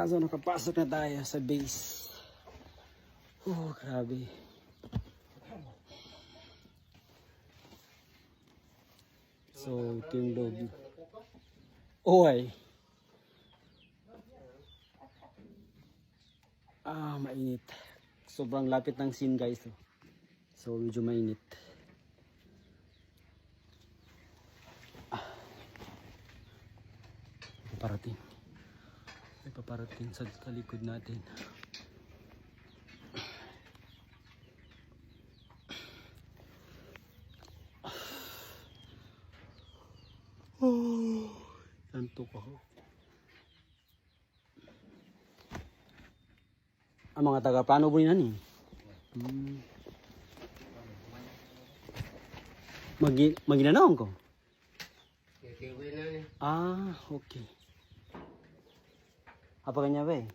So nakapasok na tayo sa base. Grabe. So, ito yung loob. Ay. Mainit. Sobrang lapit ng scene, guys. So, medyo mainit. Paparating. May paparating sa likod natin. Antok ako. Ang mga taga-plano po yan eh. Maginanaon ko? Okay. Apa kanya ba eh?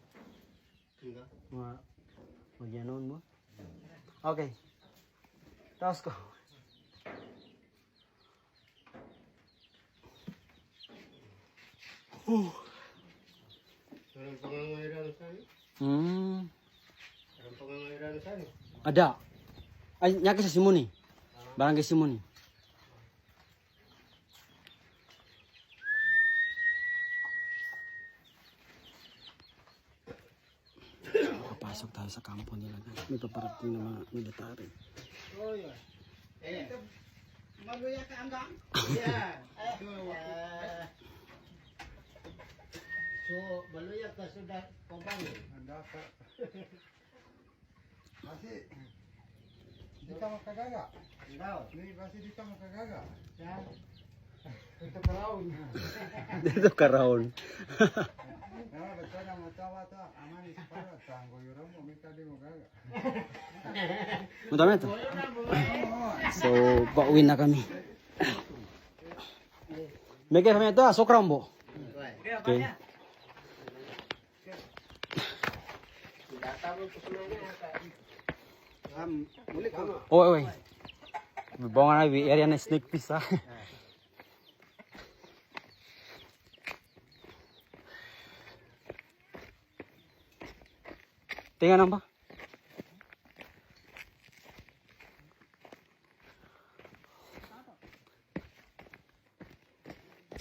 Maginanaon mo? Okay. Tapos ko. Walang pangangailangan saan? Walang pangangailangan saan? Ada. Ay, nyaki sa Simon eh. Barangay Simon eh. Papasok tayo sa kampo nila. May paparating ng mga military. Maluya ka hanggang? Yeah. So, maluya ka sudah kumbang. Handa ka. Masih di ka makagaga. Daw. Ni masih di ka makagaga. Yan. Ito karaon. Dito karoon. Na betul na matawa ta. Aman is para tango yuro mo mikadi mo gaga. Madami ito. So, pauwi na kami. May kaya kami ito, sokrambo. Okay. Oy. Bawa na area na snake piece ha. Tingnan ba?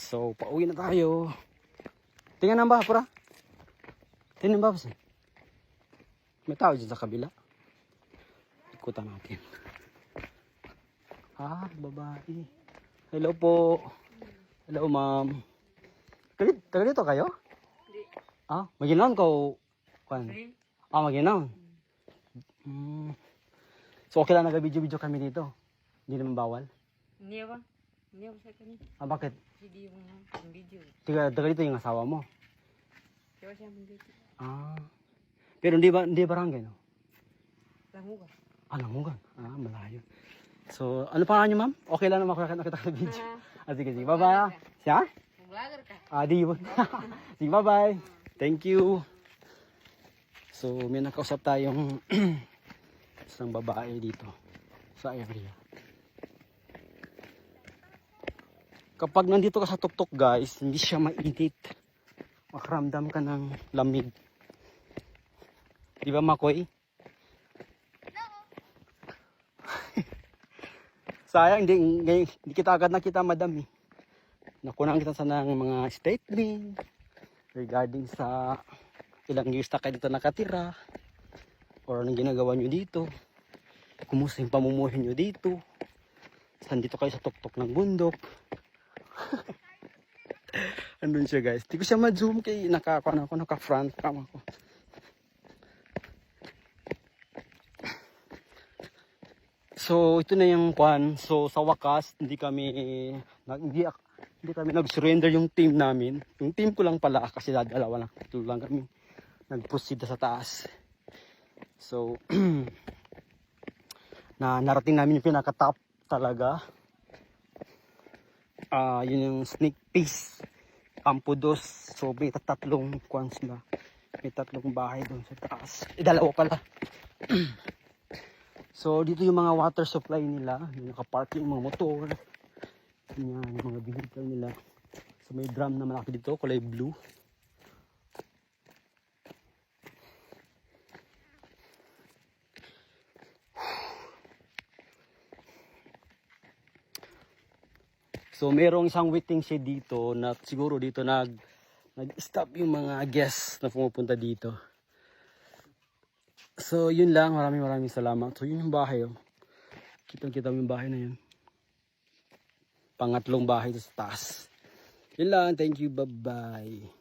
So, pauwi na tayo. Tingnan ba, pura? Tingnan ba, kasi? May tao dyan sa kabila. Ikutan natin. Babae. Hello po. Hello, ma'am. Taga dito kayo? Hindi. Maginaon ko. Maginaon. So, okay lang nag-video-video kami dito. Hindi naman bawal. Hindi ako sa kanya. Bakit? Hindi yung video. Taga dito yung asawa mo. Kaya siya mang video. Pero hindi barangay, no? Languga. Langugan. Malayo. So, ano pa niyo, ma'am? Okay lang naman ako nakita sa video. Sige. Bye-bye. Siya? Vlogger ka. Di ba? Sige, bye-bye. Thank you. So, may nakausap tayong isang babae dito sa area. Kapag nandito ka sa tuktok, guys, hindi siya mainit. Makaramdam ka ng lamig. Di ba, Makoy? Sayang, hindi kita agad nakita, madam. Nakunan kita sa ng mga statement regarding sa ilang years na kayo dito nakatira or anong ginagawa nyo dito, kumusta yung pamumuhay nyo dito, saan dito kayo sa tuktok ng bundok. Andun siya, guys. Di ko siya ma-zoom kay naka-front cam ako. So, ito na yung kwan. So, sa wakas, hindi kami nag-surrender yung team namin. Yung team ko lang pala kasi dalawa lang. Ito lang kami nag-proceed sa taas. So, narating namin yung pinaka-top talaga. Yun yung sneak piece. Campo 2. So, may tatlong kwans na. May tatlong bahay doon sa taas. Dalawa pala. So, dito yung mga water supply nila. Yung nakapark yung mga motor. Yan, yung mga vehicle nila. So may drum na malaki dito, kulay blue. So merong isang waiting shed dito na siguro dito nag-stop yung mga guests na pumupunta dito. So yun lang, maraming salamat. So yun yung bahay. Oh. Kitang-kita mo yung bahay na yun. Pangatlong bahay sa taas. Yun lang, thank you, bye-bye.